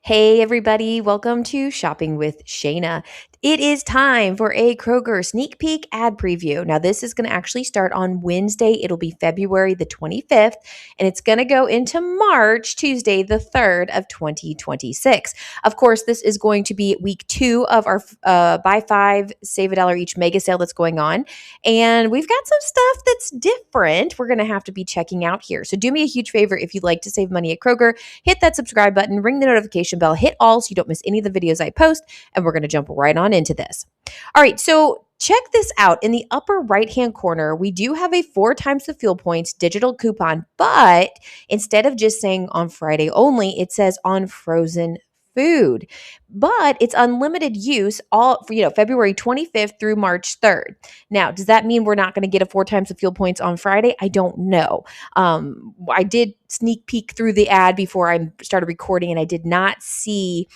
Hey, everybody, welcome to Shopping with Shana. It is time for a Kroger sneak peek ad preview. Now, this is going to actually start on Wednesday. It'll be February the 25th, and it's going to go into March, Tuesday, the 3rd of 2026. Of course, this is going to be week 2 of our buy 5, save $1 each mega sale that's going on. And we've got some stuff that's different we're going to have to be checking out here. So do me a huge favor if you'd like to save money at Kroger, hit that subscribe button, ring the notification bell, hit all so you don't miss any of the videos I post, and we're going to jump right on into this. All right, so check this out. In the upper right-hand corner, we do have a 4 times the fuel points digital coupon, but instead of just saying on Friday only, it says on frozen food. But it's unlimited use all for, February 25th through March 3rd. Now, does that mean we're not going to get a 4 times the fuel points on Friday? I don't know. I did sneak peek through the ad before I started recording, and I did not see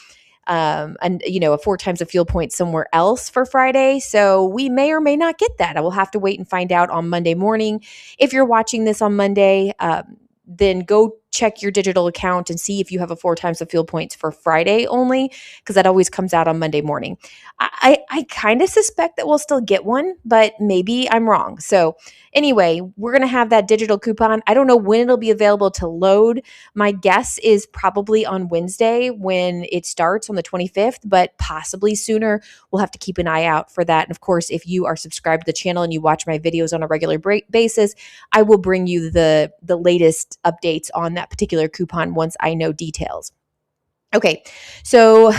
a 4 times the fuel points somewhere else for Friday. So we may or may not get that. I will have to wait and find out on Monday morning. If you're watching this on Monday, then go check your digital account and see if you have a 4 times the fuel points for Friday only, because that always comes out on Monday morning. I kind of suspect that we'll still get one, but maybe I'm wrong. So anyway, we're going to have that digital coupon. I don't know when it'll be available to load. My guess is probably on Wednesday when it starts on the 25th, but possibly sooner. We'll have to keep an eye out for that. And of course, if you are subscribed to the channel and you watch my videos on a regular basis, I will bring you the latest updates on that particular coupon once I know details. Okay, so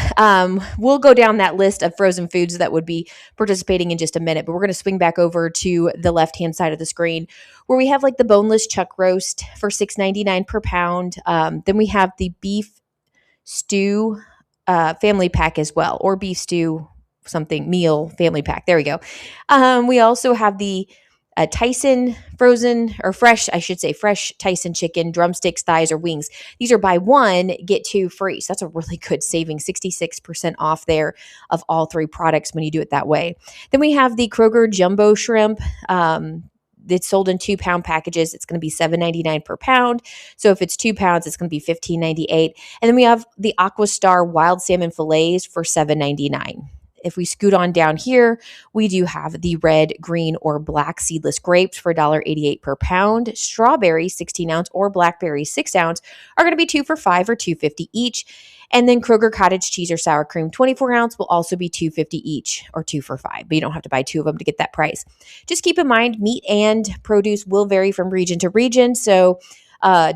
we'll go down that list of frozen foods that would be participating in just a minute, but we're going to swing back over to the left-hand side of the screen where we have like the boneless chuck roast for $6.99 per pound. Then we have the beef stew family pack as well, or beef stew something meal family pack. There we go. We also have the Tyson frozen or fresh, I should say fresh Tyson chicken, drumsticks, thighs, or wings. These are buy 1, get 2 free. So that's a really good saving, 66% off there of all 3 products when you do it that way. Then we have the Kroger jumbo shrimp. It's sold in 2-pound packages. It's going to be $7.99 per pound. So if it's 2 pounds, it's going to be $15.98. And then we have the Aqua Star wild salmon fillets for $7.99. If we scoot on down here, we do have the red, green, or black seedless grapes for $1.88 per pound. Strawberries, 16-ounce, or blackberries, 6-ounce, are going to be 2 for $5 or $2.50 each. And then Kroger cottage cheese or sour cream, 24-ounce, will also be $2.50 each or 2 for $5. But you don't have to buy 2 of them to get that price. Just keep in mind, meat and produce will vary from region to region. So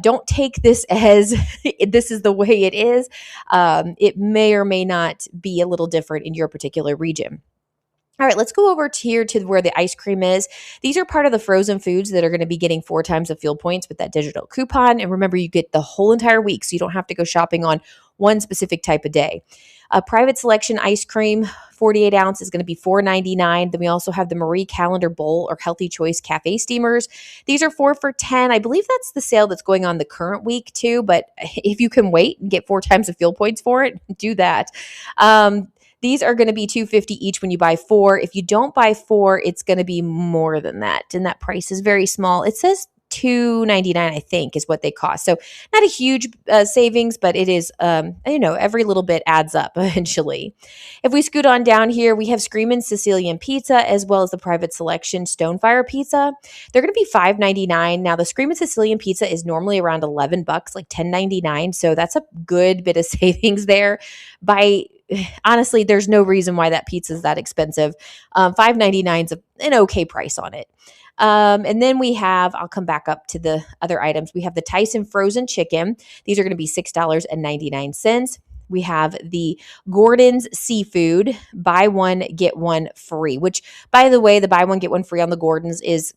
don't take this as this is the way it is. It may or may not be a little different in your particular region. All right, let's go over here to where the ice cream is. These are part of the frozen foods that are going to be getting 4 times the fuel points with that digital coupon. And remember, you get the whole entire week, so you don't have to go shopping on one specific type of day. A private selection ice cream, 48 ounce, is going to be $4.99. Then we also have the Marie Calendar Bowl or Healthy Choice Cafe Steamers. These are 4 for $10. I believe that's the sale that's going on the current week too, but if you can wait and get 4 times the fuel points for it, do that. These are going to be $2.50 each when you buy 4. If you don't buy 4, it's going to be more than that. And that price is very small. It says $2.99, I think, is what they cost. So not a huge savings, but it is, every little bit adds up eventually. If we scoot on down here, we have Screamin' Sicilian Pizza as well as the private selection Stonefire Pizza. They're going to be $5.99. Now, the Screamin' Sicilian Pizza is normally around $11, like $10.99. So that's a good bit of savings there. Honestly, there's no reason why that pizza is that expensive. $5.99 is an okay price on it. And then I'll come back up to the other items. We have the Tyson frozen chicken. These are going to be $6.99. We have the Gordon's seafood, buy 1, get 1 free, which, by the way, the buy 1, get 1 free on the Gordon's is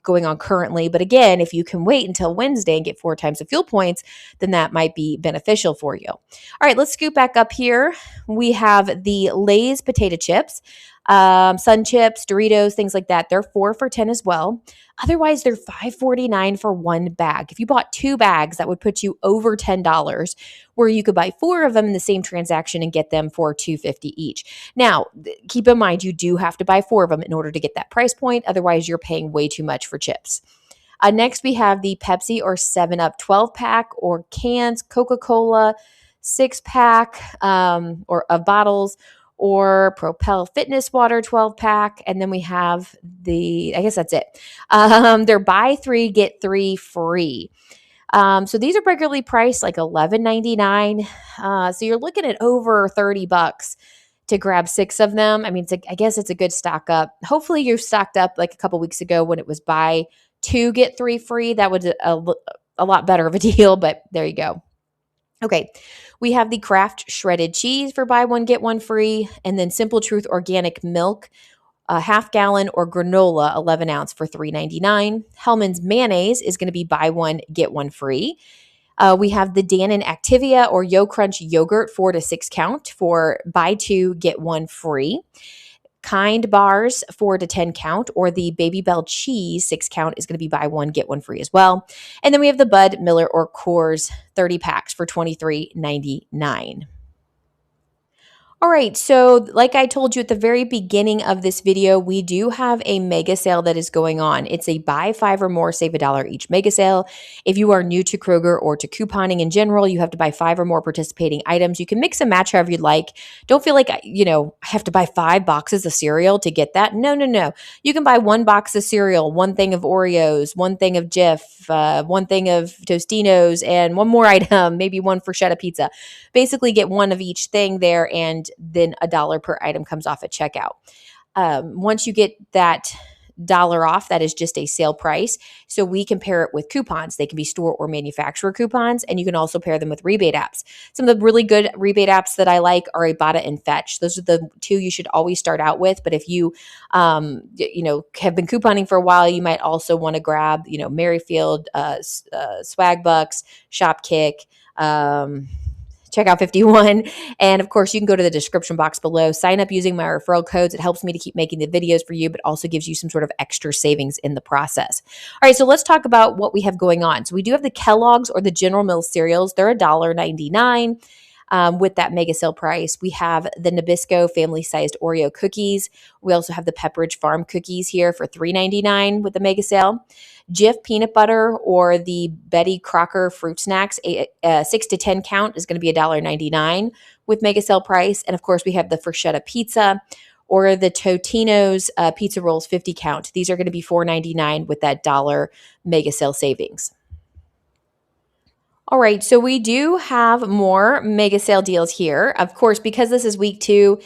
going on currently. But again, if you can wait until Wednesday and get 4 times the fuel points, then that might be beneficial for you. All right, let's scoot back up here. We have the Lay's potato chips. Sun chips, Doritos, things like that. They're 4 for $10 as well. Otherwise, they're $5.49 for 1 bag. If you bought 2 bags, that would put you over $10, where you could buy 4 of them in the same transaction and get them for $2.50 each. Now, keep in mind, you do have to buy 4 of them in order to get that price point. Otherwise, you're paying way too much for chips. Next, we have the Pepsi or 7-Up 12-pack or cans, Coca-Cola, 6-pack or of bottles, or Propel Fitness Water 12-pack. And then we have I guess that's it. They're buy 3, get 3 free. So these are regularly priced like $11.99. So you're looking at over $30 to grab 6 of them. I mean, I guess it's a good stock up. Hopefully you've stocked up like a couple weeks ago when it was buy 2, get 3 free. That was a lot better of a deal, but there you go. Okay, we have the Kraft shredded cheese for buy 1, get 1 free, and then Simple Truth organic milk, a half gallon, or granola 11 ounce for $3.99. Hellman's mayonnaise is going to be buy 1, get 1 free. We have the Dannon Activia or Yo Crunch yogurt 4 to 6 count for buy 2, get 1 free. Kind bars 4 to 10 count, or the Baby Bell cheese 6 count is going to be buy 1, get 1 free as well. And then we have the Bud, Miller, or Coors 30 packs for $23.99. All right, so like I told you at the very beginning of this video, we do have a mega sale that is going on. It's a buy 5 or more, save $1 each mega sale. If you are new to Kroger or to couponing in general, you have to buy 5 or more participating items. You can mix and match however you'd like. Don't feel like, I have to buy 5 boxes of cereal to get that. No. You can buy 1 box of cereal, 1 thing of Oreos, 1 thing of Jif, 1 thing of Tostinos, and 1 more item, maybe 1 Freschetta pizza. Basically get 1 of each thing there, and then $1 per item comes off at checkout. Once you get that $1 off, that is just a sale price. So we can pair it with coupons. They can be store or manufacturer coupons, and you can also pair them with rebate apps. Some of the really good rebate apps that I like are Ibotta and Fetch. Those are the 2 you should always start out with. But if you, have been couponing for a while, you might also want to grab, Merrifield, Swag Bucks, Shopkick, Checkout 51. And of course, you can go to the description box below, sign up using my referral codes. It helps me to keep making the videos for you, but also gives you some sort of extra savings in the process. All right, so let's talk about what we have going on. So we do have the Kellogg's or the General Mills cereals. They're $1.99. With that mega sale price. We have the Nabisco family-sized Oreo cookies. We also have the Pepperidge Farm cookies here for $3.99 with the mega sale. Jif peanut butter or the Betty Crocker fruit snacks, 6 to 10 count is going to be $1.99 with mega sale price. And of course, we have the Freschetta pizza or the Totino's pizza rolls 50 count. These are going to be $4.99 with that $1 mega sale savings. All right, so we do have more mega sale deals here. Of course, because this is week 2,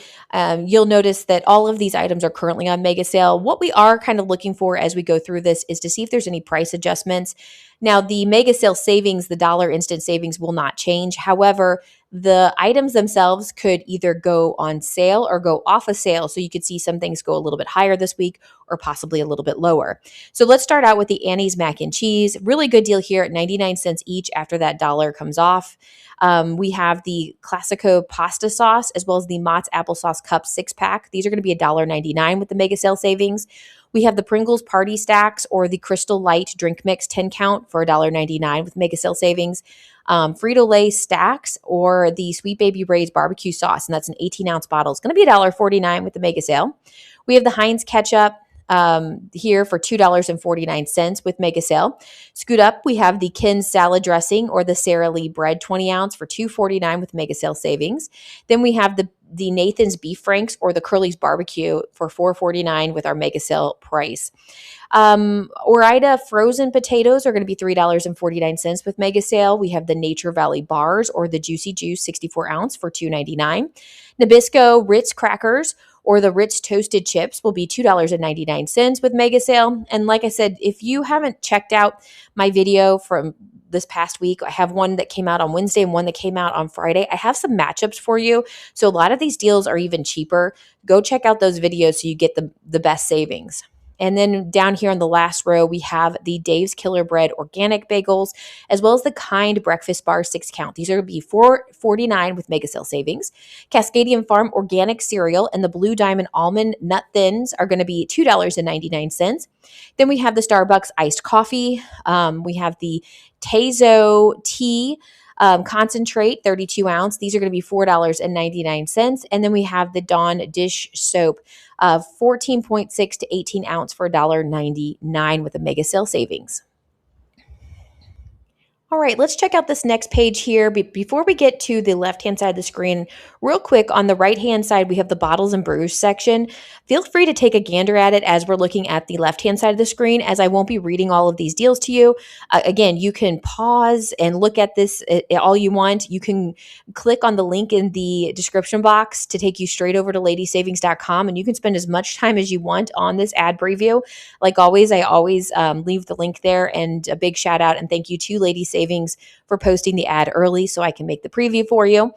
you'll notice that all of these items are currently on mega sale. What we are kind of looking for as we go through this is to see if there's any price adjustments. Now, the mega sale savings, the $1 instant savings will not change. However, the items themselves could either go on sale or go off a sale. So you could see some things go a little bit higher this week or possibly a little bit lower. So let's start out with the Annie's mac and cheese. Really good deal here at 99 cents each after that $1 comes off. We have the Classico pasta sauce as well as the Mott's applesauce cup 6-pack. These are going to be $1.99 with the mega sale savings. We have the Pringles Party Stacks or the Crystal Light Drink Mix 10 count for $1.99 with mega sale savings. Frito-Lay Stacks or the Sweet Baby Ray's barbecue sauce, and that's an 18-ounce bottle. It's going to be $1.49 with the mega sale. We have the Heinz ketchup here for $2.49 with mega sale. Scoot up, we have the Kin salad dressing or the Sara Lee bread 20 ounce for $2.49 with mega sale savings. Then we have the Nathan's beef franks or the Curly's barbecue for $4.49 with our mega sale price. Ore-Ida frozen potatoes are going to be $3.49 with mega sale. We have the Nature Valley bars or the Juicy Juice 64 ounce for $2.99. Nabisco Ritz crackers or the Ritz toasted chips will be $2.99 with mega sale. And like I said, if you haven't checked out my video from this past week, I have one that came out on Wednesday and one that came out on Friday. I have some matchups for you. So a lot of these deals are even cheaper. Go check out those videos so you get the best savings. And then down here on the last row, we have the Dave's Killer Bread organic bagels, as well as the Kind breakfast bar 6 count. These are going to be $4.49 with mega sale savings. Cascadian Farm organic cereal and the Blue Diamond almond nut thins are going to be $2.99. Then we have the Starbucks iced coffee. We have the Tazo tea concentrate 32 ounce. These are going to be $4.99. And then we have the Dawn dish soap 14.6 to 18 ounce for $1.99 with a mega sale savings. All right, let's check out this next page here. Before we get to the left-hand side of the screen, real quick, on the right-hand side, we have the bottles and brews section. Feel free to take a gander at it as we're looking at the left-hand side of the screen, as I won't be reading all of these deals to you. Again, you can pause and look at this all you want. You can click on the link in the description box to take you straight over to ladysavings.com, and you can spend as much time as you want on this ad preview. Like always, I always leave the link there, and a big shout out and thank you to Lady Savings for posting the ad early so I can make the preview for you.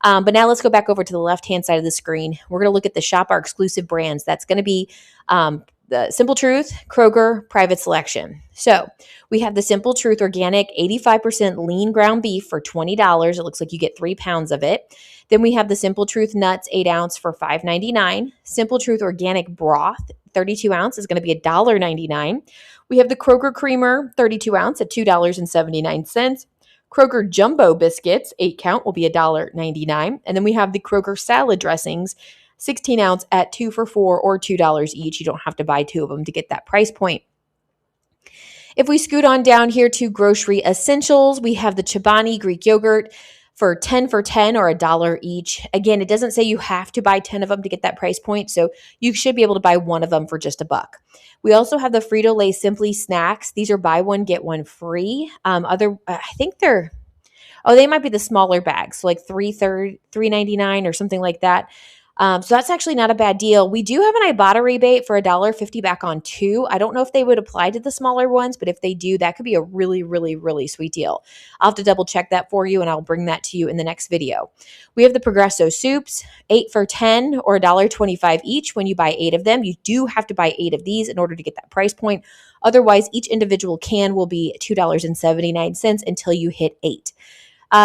But now let's go back over to the left-hand side of the screen. We're going to look at the Shop Our Exclusive brands. That's going to be the Simple Truth, Kroger, Private Selection. So we have the Simple Truth Organic 85% lean ground beef for $20. It looks like you get 3 pounds of it. Then we have the Simple Truth Nuts 8 ounce for $5.99. Simple Truth Organic Broth 32 ounce is going to be $1.99. We have the Kroger Creamer 32 ounce at $2.79. Kroger Jumbo Biscuits 8 count will be $1.99. And then we have the Kroger Salad Dressings 16 ounce at 2 for $4 or $2 each. You don't have to buy 2 of them to get that price point. If we scoot on down here to grocery essentials, we have the Chobani Greek yogurt for 10 for 10 or $1 each. Again, it doesn't say you have to buy 10 of them to get that price point, so you should be able to buy one of them for just $1. We also have the Frito-Lay Simply Snacks. These are buy one, get one free. I think they might be the smaller bags, so like $3.99 or something like that. So that's actually not a bad deal. We do have an Ibotta rebate for $1.50 back on 2. I don't know if they would apply to the smaller ones, but if they do, that could be a really, really, really sweet deal. I'll have to double check that for you, and I'll bring that to you in the next video. We have the Progresso soups, 8 for 10 or $1.25 each when you buy 8 of them. You do have to buy 8 of these in order to get that price point. Otherwise, each individual can will be $2.79 until you hit 8.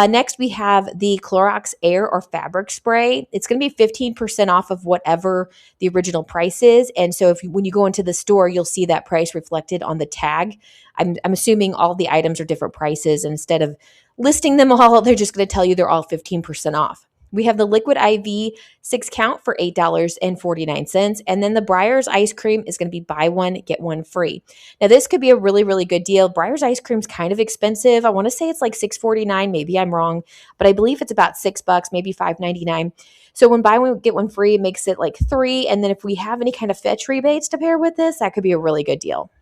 Next, we have the Clorox Air or Fabric Spray. It's going to be 15% off of whatever the original price is. And so when you go into the store, you'll see that price reflected on the tag. I'm assuming all the items are different prices. And instead of listing them all, they're just going to tell you they're all 15% off. We have the Liquid IV 6 count for $8.49. And then the Breyers ice cream is going to be buy one, get one free. Now, this could be a really, really good deal. Breyers ice cream is kind of expensive. I want to say it's like $6.49. Maybe I'm wrong, but I believe it's about $6, maybe $5.99. So when buy one, get one free, it makes it like 3. And then if we have any kind of fetch rebates to pair with this, that could be a really good deal.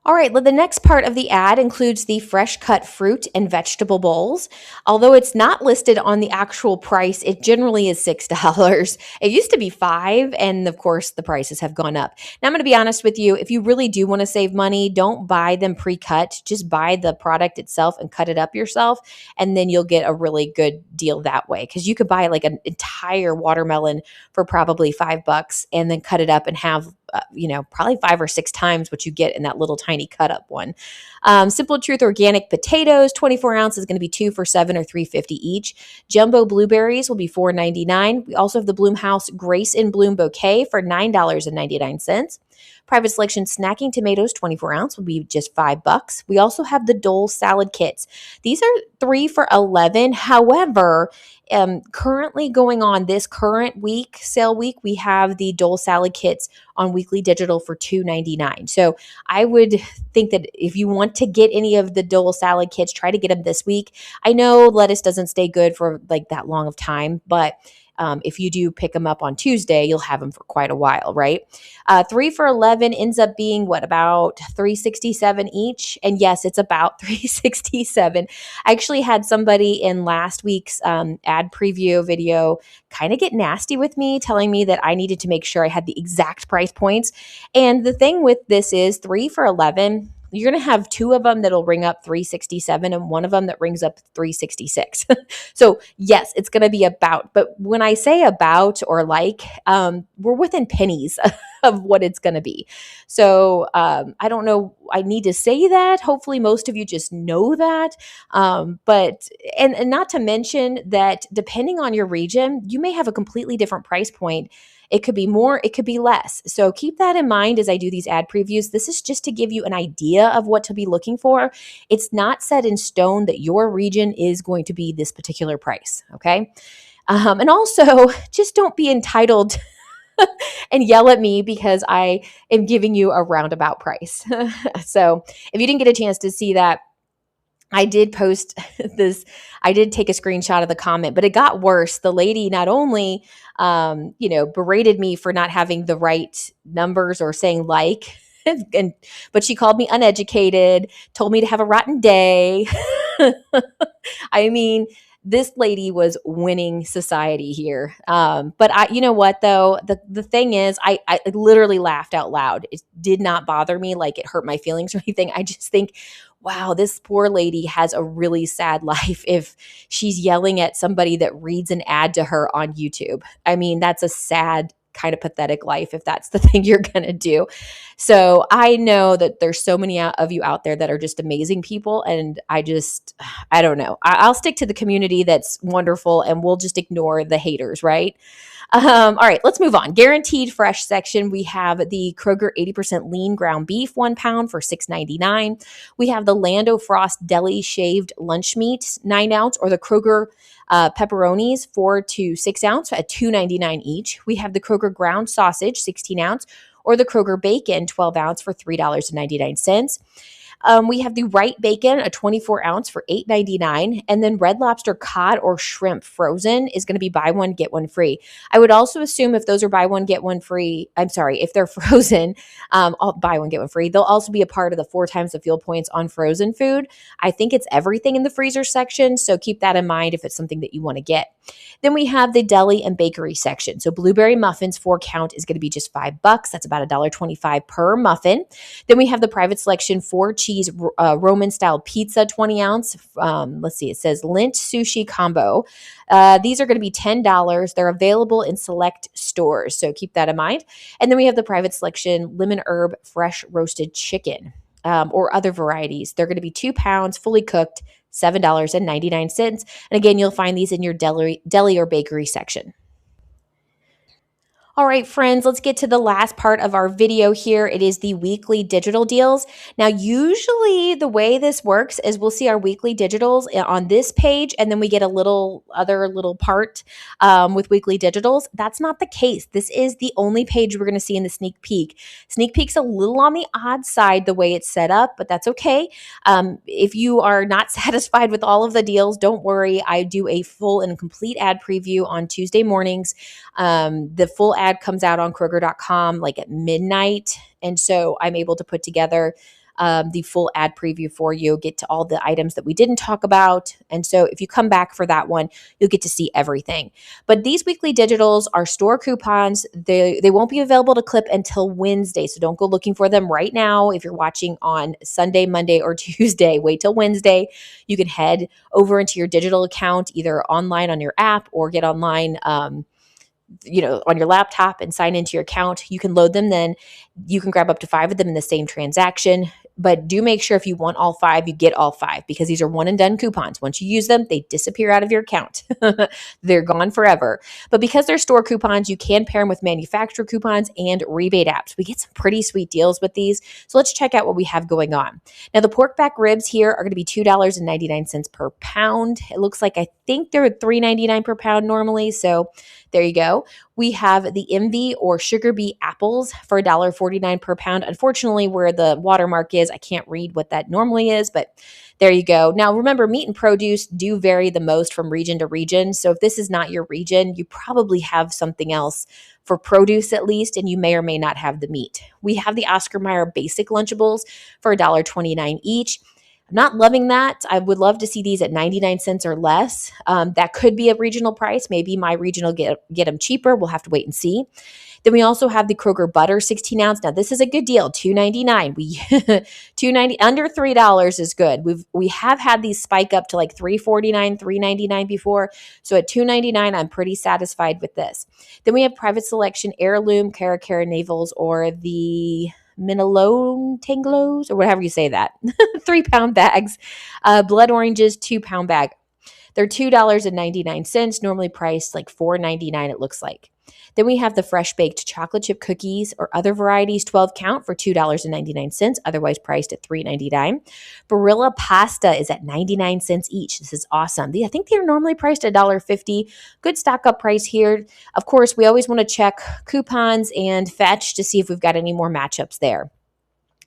All right, well, the next part of the ad includes the fresh cut fruit and vegetable bowls. Although it's not listed on the actual price, it generally is $6. It used to be $5, and of course, the prices have gone up. Now, I'm going to be honest with you. If you really do want to save money, don't buy them pre-cut. Just buy the product itself and cut it up yourself, and then you'll get a really good deal that way. Because you could buy like an entire watermelon for probably $5 and then cut it up and have probably 5 or 6 times what you get in that little tiny cut up one. Simple Truth organic potatoes, 24 ounces, is going to be 2 for $7 or $3.50 each. Jumbo blueberries will be $4.99. We also have the Bloomhouse Grace in Bloom bouquet for $9.99. Private Selection snacking tomatoes, 24 ounce, will be just $5. We also have the Dole salad kits. These are 3 for $11. However, currently going on this current week, sale week, we have the Dole salad kits on weekly digital for $2.99. So I would think that if you want to get any of the Dole salad kits, try to get them this week. I know lettuce doesn't stay good for like that long of time, but if you do pick them up on Tuesday, you'll have them for quite a while, right? 3 for $11 ends up being about $3.67 each. And yes, it's about $3.67. I actually had somebody in last week's ad preview video kind of get nasty with me, telling me that I needed to make sure I had the exact price points. And the thing with this is 3 for $11. You're going to have 2 of them that'll ring up $3.67 and 1 of them that rings up $3.66. So yes, it's going to be about, but when I say about or like, we're within pennies of what it's going to be. So I don't know. I need to say that. Hopefully most of you just know that. But not to mention that depending on your region, you may have a completely different price point. It could be more, it could be less. So keep that in mind as I do these ad previews. This is just to give you an idea of what to be looking for. It's not set in stone that your region is going to be this particular price, okay? And also, just don't be entitled and yell at me because I am giving you a roundabout price. So if you didn't get a chance to see that, I did post this. I did take a screenshot of the comment, but it got worse. The lady not only, berated me for not having the right numbers or saying like, but she called me uneducated, told me to have a rotten day. I mean, this lady was winning society here. But you know what though? The thing is, I literally laughed out loud. It did not bother me like it hurt my feelings or anything. I just think, wow, this poor lady has a really sad life if she's yelling at somebody that reads an ad to her on YouTube. I mean, that's a sad, kind of pathetic life if that's the thing you're going to do. So I know that there's so many of you out there that are just amazing people. And I don't know. I'll stick to the community that's wonderful and we'll just ignore the haters, right? All right, let's move on. Guaranteed fresh section. We have the Kroger 80% lean ground beef, 1 pound for $6.99. We have the Lando Frost Deli shaved lunch meat, 9 ounce, or the Kroger pepperonis, 4 to 6 ounce at $2.99 each. We have the Kroger ground sausage, 16 ounce, or the Kroger bacon, 12 ounce for $3.99. We have the Wright bacon, a 24 ounce for $8.99. And then Red Lobster cod or shrimp frozen is going to be buy one, get one free. I would also assume if those are buy one, get one free, if they're frozen, I'll buy one, get one free. They'll also be a part of the 4 times the fuel points on frozen food. I think it's everything in the freezer section. So keep that in mind if it's something that you want to get. Then we have the deli and bakery section. So blueberry muffins, 4 count is going to be just $5. That's about $1.25 per muffin. Then we have the private selection 4 cheese Roman style pizza, 20 ounce. Let's see, it says Lint sushi combo. These are going to be $10. They're available in select stores. So keep that in mind. And then we have the private selection lemon herb fresh roasted chicken. Or other varieties. They're going to be 2 pounds, fully cooked, $7.99. And again, you'll find these in your deli or bakery section. All right, friends, let's get to the last part of our video here. It is the weekly digital deals. Now, usually the way this works is we'll see our weekly digitals on this page, and then we get a little part with weekly digitals. That's not the case. This is the only page we're going to see in the sneak peek. Sneak peek's a little on the odd side the way it's set up, but that's okay. If you are not satisfied with all of the deals, don't worry. I do a full and complete ad preview on Tuesday mornings. The full ad comes out on Kroger.com like at midnight. And so I'm able to put together the full ad preview for you, get to all the items that we didn't talk about. And so if you come back for that one, you'll get to see everything. But these weekly digitals are store coupons. They won't be available to clip until Wednesday. So don't go looking for them right now. If you're watching on Sunday, Monday, or Tuesday, wait till Wednesday. You can head over into your digital account, either online on your app or get online on your laptop and sign into your account. You can load them then. You can grab up to 5 of them in the same transaction. But do make sure if you want all 5, you get all 5 because these are one and done coupons. Once you use them, they disappear out of your account. They're gone forever. But because they're store coupons, you can pair them with manufacturer coupons and rebate apps. We get some pretty sweet deals with these. So let's check out what we have going on. Now, the pork back ribs here are going to be $2.99 per pound. It looks like I think they're $3.99 per pound normally. So there you go. We have the envy or sugar bee apples for $1.49 per pound. Unfortunately, where the watermark is, I can't read what that normally is, but there you go. Now, remember, meat and produce do vary the most from region to region. So if this is not your region, you probably have something else for produce at least, and you may or may not have the meat. We have the Oscar Mayer basic Lunchables for $1.29 each. I'm not loving that. I would love to see these at 99 cents or less. That could be a regional price. Maybe my region will get them cheaper. We'll have to wait and see. Then we also have the Kroger butter 16 ounce. Now this is a good deal, $2.99. We $2.90 under $3 is good. We have had these spike up to like $3.49, $3.99 before. So at $2.99, I'm pretty satisfied with this. Then we have private selection heirloom Cara Navels or the Minalone Tanglos, or whatever you say that, 3 pound bags, blood oranges, 2 pound bag. They're $2.99, normally priced like $4.99 it looks like. Then we have the fresh baked chocolate chip cookies or other varieties, 12 count for $2.99, otherwise priced at $3.99. Barilla pasta is at 99 cents each. This is awesome. I think they're normally priced at $1.50. Good stock up price here. Of course, we always want to check coupons and Fetch to see if we've got any more matchups there.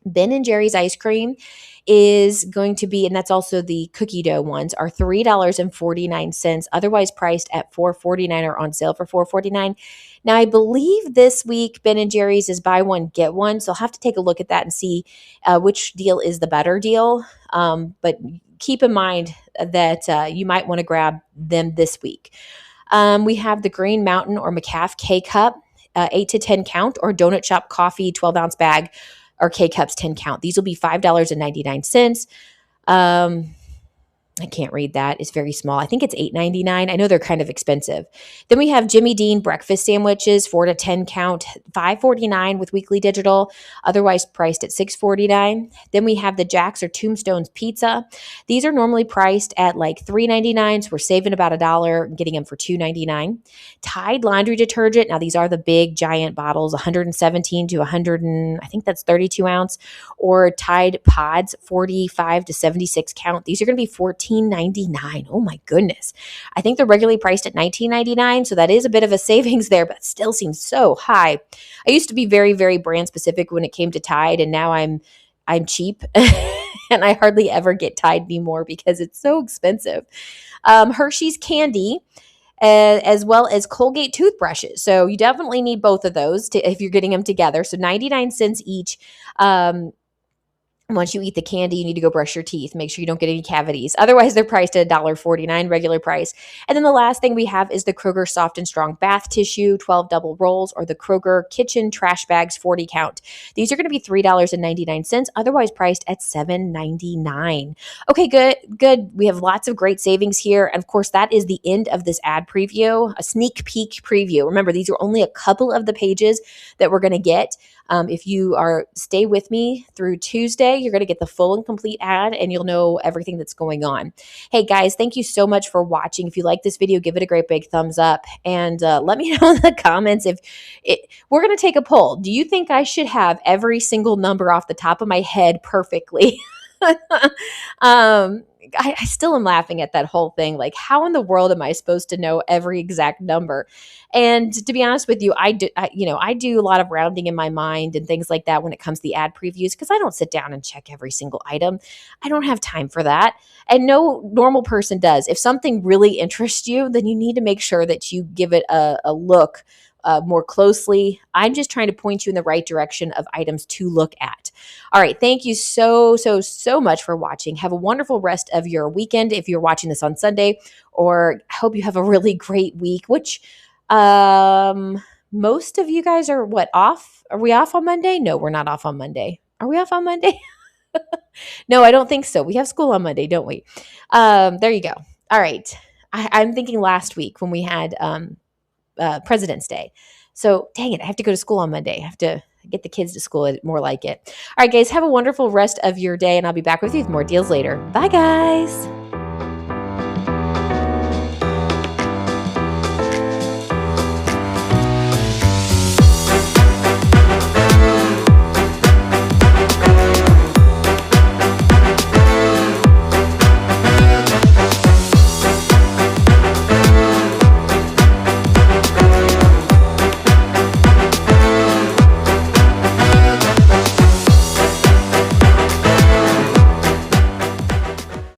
Ben and Jerry's ice cream is going to be, and that's also the cookie dough ones, are $3.49, otherwise priced at $4.49 or on sale for $4.49. Now, I believe this week Ben and Jerry's is buy one, get one. So I'll have to take a look at that and see which deal is the better deal. But keep in mind that you might want to grab them this week. We have the Green Mountain or McCaff K-Cup, 8 to 10 count, or Donut Shop Coffee 12-ounce bag, or K-Cups 10 count. These will be $5.99. I can't read that. It's very small. I think it's $8.99. I know they're kind of expensive. Then we have Jimmy Dean breakfast sandwiches, 4 to 10 count, $5.49 with weekly digital, otherwise priced at $6.49. Then we have the Jack's or Tombstone's pizza. These are normally priced at like $3.99, so we're saving about $1 and getting them for $2.99. Tide laundry detergent. Now these are the big giant bottles, 117 to 100, I think that's 32 ounce, or Tide pods, 45 to 76 count. These are going to be $14.99. Oh my goodness. I think they're regularly priced at $19.99. So that is a bit of a savings there, but still seems so high. I used to be very, very brand specific when it came to Tide, and now I'm cheap and I hardly ever get Tide anymore because it's so expensive. Hershey's candy, as well as Colgate toothbrushes. So you definitely need both of those if you're getting them together. So 99 cents each. Once you eat the candy, you need to go brush your teeth. Make sure you don't get any cavities. Otherwise, they're priced at $1.49, regular price. And then the last thing we have is the Kroger Soft and Strong Bath Tissue, 12 double rolls, or the Kroger Kitchen Trash Bags, 40 count. These are going to be $3.99, otherwise priced at $7.99. Okay, good. We have lots of great savings here. And of course, that is the end of this ad preview, a sneak peek preview. Remember, these are only a couple of the pages that we're going to get. If you stay with me through Tuesday, you're going to get the full and complete ad and you'll know everything that's going on. Hey guys, thank you so much for watching. If you like this video, give it a great big thumbs up and let me know in the comments we're going to take a poll. Do you think I should have every single number off the top of my head perfectly? I still am laughing at that whole thing. Like, how in the world am I supposed to know every exact number? And to be honest with you, I do a lot of rounding in my mind and things like that when it comes to the ad previews, because I don't sit down and check every single item. I don't have time for that. And no normal person does. If something really interests you, then you need to make sure that you give it a look more closely. I'm just trying to point you in the right direction of items to look at. All right. Thank you so much for watching. Have a wonderful rest of your weekend if you're watching this on Sunday, or I hope you have a really great week, which most of you guys are off? Are we off on Monday? No, we're not off on Monday. Are we off on Monday? No, I don't think so. We have school on Monday, don't we? There you go. All right. I'm thinking last week when we had President's Day. So dang it, I have to go to school on Monday. I have to get the kids to school, more like it. All right, guys, have a wonderful rest of your day, and I'll be back with you with more deals later. Bye, guys.